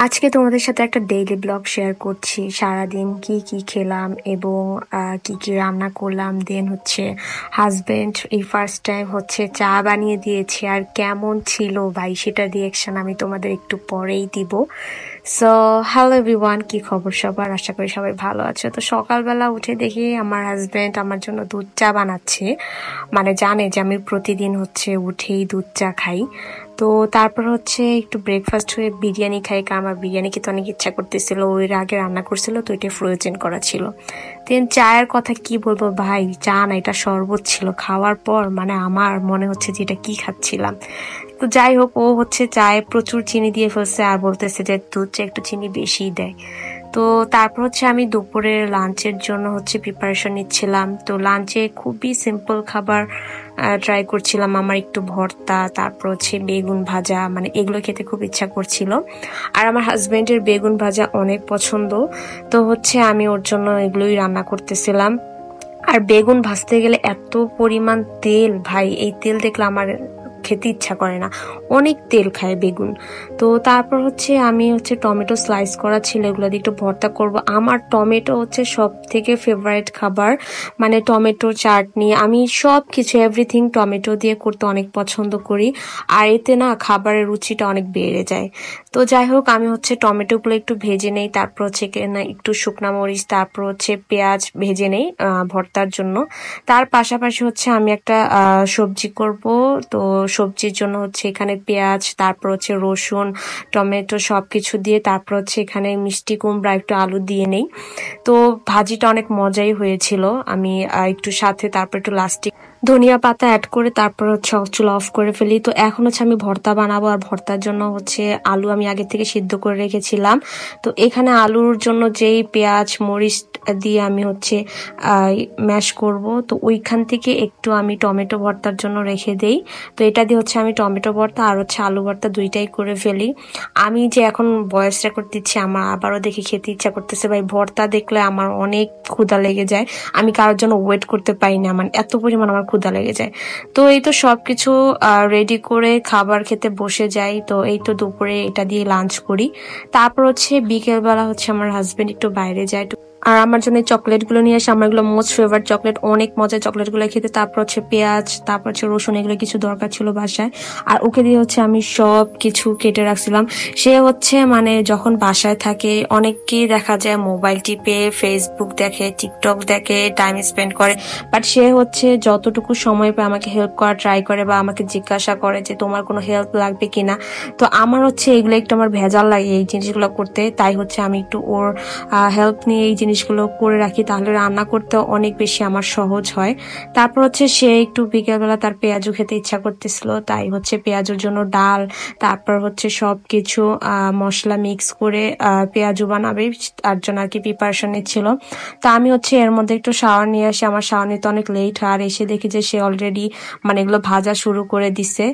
আজকে তোমাদের সাথে একটা ডেইলি ব্লগ শেয়ার করছি। সারাদিন কি কি খেলাম এবং কি কি রান্না করলাম। দেন হচ্ছে হাজবেন্ড এই ফার্স্ট টাইম হচ্ছে চা বানিয়ে দিয়েছে, আর কেমন ছিল ভাই সেটা রিয়েকশন আমি তোমাদের একটু পরেই দিব। সো হ্যালো এভরিওয়ান, কি খবর সবার? আশা করি সবাই ভালো আছে। তো সকালবেলা উঠে দেখি আমার হাজবেন্ড আমার জন্য দুধ চা বানাচ্ছে। মানে জানে যে আমি প্রতিদিন হচ্ছে উঠেই দুধ চা খাই। তো তারপর হচ্ছে একটু ব্রেকফাস্ট হয়ে বিরিয়ানি খাই, কারণ আমার বিরিয়ানি খেতে অনেক ইচ্ছা করতেছিল। ওই আগে রান্না করছিল, তো এটা ফ্রোজেন করা ছিল। দেন চায়ের কথা কি বলবো ভাই, চা না এটা শরবত ছিল। খাওয়ার পর মানে আমার মনে হচ্ছে যে এটা কি খাচ্ছিলাম। তো যাই হোক, ও হচ্ছে চায়ে প্রচুর চিনি দিয়ে ফেলছে আর বলতেছে যে দুধ চা একটু চিনি বেশি দেয়। তো তারপর হচ্ছে আমি দুপুরের লাঞ্চের জন্য হচ্ছে প্রিপারেশন নিচ্ছিলাম। তো লাঞ্চে খুবই সিম্পল খাবার ট্রাই করছিলাম। আমার একটু ভর্তা, তারপর হচ্ছে বেগুন ভাজা, মানে এগুলো খেতে খুব ইচ্ছা করছিল। আর আমার হাজবেন্ডের বেগুন ভাজা অনেক পছন্দ, তো হচ্ছে আমি ওর জন্য এগুলোই রান্না করতেছিলাম। আর বেগুন ভাজতে গেলে এত পরিমাণ তেল ভাই, এই তেল দেখলে আমার খেতে ইচ্ছা করে না, অনেক তেল খায় বেগুন। তো তারপর হচ্ছে আমি হচ্ছে টমেটো স্লাইস করা ছিল, এগুলো দিয়ে একটু ভর্তা করব। আমার টমেটো হচ্ছে সব থেকে ফেভারিট খাবার, মানে টমেটো চাটনি, আমি সব কিছু এভরিথিং টমেটো দিয়ে করতে অনেক পছন্দ করি। আর এতে না খাবারের রুচিটা অনেক বেড়ে যায়। তো যাই হোক, আমি হচ্ছে টমেটোগুলো একটু ভেজে নেই, তারপর হচ্ছে একটু শুকনা মরিচ, তারপর হচ্ছে পেঁয়াজ ভেজে নেই ভর্তার জন্য। তার পাশাপাশি হচ্ছে আমি একটা সবজি করব। তো সবজির জন্য হচ্ছে এখানে পেঁয়াজ, তারপর হচ্ছে রসুন, টমেটো সবকিছু দিয়ে, তারপর হচ্ছে এখানে মিষ্টি কুমড়া, একটু আলু দিয়ে নেই। তো ভাজিটা অনেক মজাই হয়েছিল। আমি একটু সাথে তারপর একটু লাস্টে ধনিয়া পাতা অ্যাড করে তারপর হচ্ছে চুলা অফ করে ফেলি। তো এখন হচ্ছে আমি ভর্তা বানাবো, আর ভর্তার জন্য হচ্ছে আলু আমি আগে থেকে সিদ্ধ করে রেখেছিলাম। তো এখানে আলুর জন্য যেই পেঁয়াজ মরিচ দিয়ে আমি হচ্ছে ম্যাশ করব, তো ওইখান থেকে একটু আমি টমেটো ভর্তার জন্য রেখে দেই। তো এটা দিয়ে হচ্ছে আমি টমেটো ভর্তা আর হচ্ছে আলু ভর্তা দুইটাই করে ফেলি। আমি যে এখন ভয়েস রেকর্ড দিচ্ছি, আমার আবারও দেখে খেতে ইচ্ছা করতেছে ভাই। ভর্তা দেখলে আমার অনেক ক্ষুধা লেগে যায়, আমি কারোর জন্য ওয়েট করতে পারি না, মানে এত পরিমাণ আমার ক্ষুধা লেগে যায়। তো এই তো সবকিছু রেডি করে খাবার খেতে বসে যাই। তো এই তো দুপুরে এটা দিয়ে লাঞ্চ করি। তারপর হচ্ছে বিকেলবেলা হচ্ছে আমার হাজবেন্ড একটু বাইরে যায়, আর আমার জন্য চকলেট গুলো নিয়ে আসে। আমার এগুলো মোস্ট ফেভারিট চকলেট, অনেক মজা চকলেট গুলো খেতে। তারপর হচ্ছে পেঁয়াজ, তারপর হচ্ছে রসুন, এগুলো কিছু দরকার ছিল বাসায়, আর ওকে দিয়ে হচ্ছে আমি সব কিছু কেটে রাখছিলাম। সে হচ্ছে মানে যখন বাসায় থাকে অনেককেই দেখা যায় মোবাইল টিপে, ফেসবুক দেখে, টিকটক দেখে, টাইম স্পেন্ড করে। বাট সে হচ্ছে যতটুকু সময় পায় আমাকে হেল্প করা ট্রাই করে, বা আমাকে জিজ্ঞাসা করে যে তোমার কোনো হেল্প লাগবে কিনা। তো আমার হচ্ছে এগুলো একটু আমার ভেজাল লাগে এই জিনিসগুলো করতে, তাই হচ্ছে আমি একটু ওর হেল্প নিয়ে এই জিনিসগুলো করে রাখি, তাহলে রান্না করতে অনেক বেশি আমার সহজ হয়। তারপর হচ্ছে সে একটু বিকেলবেলা তার পেঁয়াজু খেতে ইচ্ছা করতেছিল, তাই হচ্ছে পেঁয়াজুর জন্য ডাল, তারপর হচ্ছে সবকিছু মশলা মিক্স করে পেঁয়াজু বানাবে, তার জন্য আর কি প্রিপারেশন নিচ্ছিল। তা আমি হচ্ছে এর মধ্যে একটু শাওয়ার নিয়ে আসি, আমার শাওয়ার নিতে অনেক লেট হয়, আর এসে দেখি যে সে অলরেডি মানে এগুলো ভাজা শুরু করে দিছে।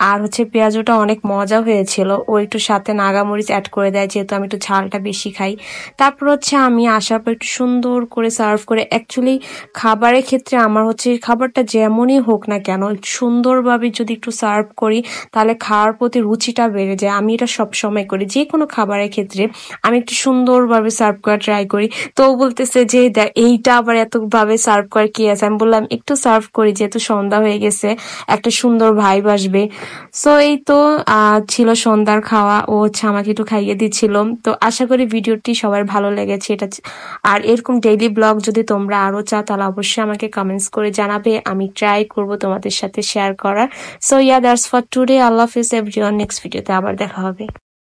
আর হচ্ছে পেঁয়াজুটা অনেক মজা হয়েছিল, ও একটু সাথে নাগামরিচ অ্যাড করে দেয়, যেহেতু আমি একটু ঝালটা বেশি খাই। তারপর হচ্ছে আমি আসার পর একটু সুন্দর করে সার্ভ করে, অ্যাকচুয়ালি খাবারের ক্ষেত্রে আমার হচ্ছে খাবারটা যেমনই হোক না কেন সুন্দরভাবে যদি একটু সার্ভ করি তাহলে খাওয়ার প্রতি রুচিটা বেড়ে যায়। আমি এটা সব সময় করি, যে কোনো খাবারের ক্ষেত্রে আমি একটু সুন্দরভাবে সার্ভ করা ট্রাই করি। তো বলতেছে যে এইটা আবার এত ভাবে সার্ভ করে কি আছে। আমি বললাম একটু সার্ভ করি, যেহেতু সন্ধ্যা হয়ে গেছে, একটা সুন্দর ভাইব আসবে। সো এই তো ছিল সন্ধ্যার খাওয়া, ও হচ্ছে আমাকে একটু খাইয়ে দিচ্ছিল। তো আশা করি ভিডিওটি সবার ভালো লেগেছে এটা। আর এরকম ডেইলি ব্লগ যদি তোমরা আরো চাও তাহলে অবশ্যই আমাকে কমেন্টস করে জানাবে, আমি ট্রাই করব তোমাদের সাথে শেয়ার করার। So that's for today. আল্লাহ হাফেজ এভরিওয়ান, নেক্সট ভিডিওতে আবার দেখা হবে।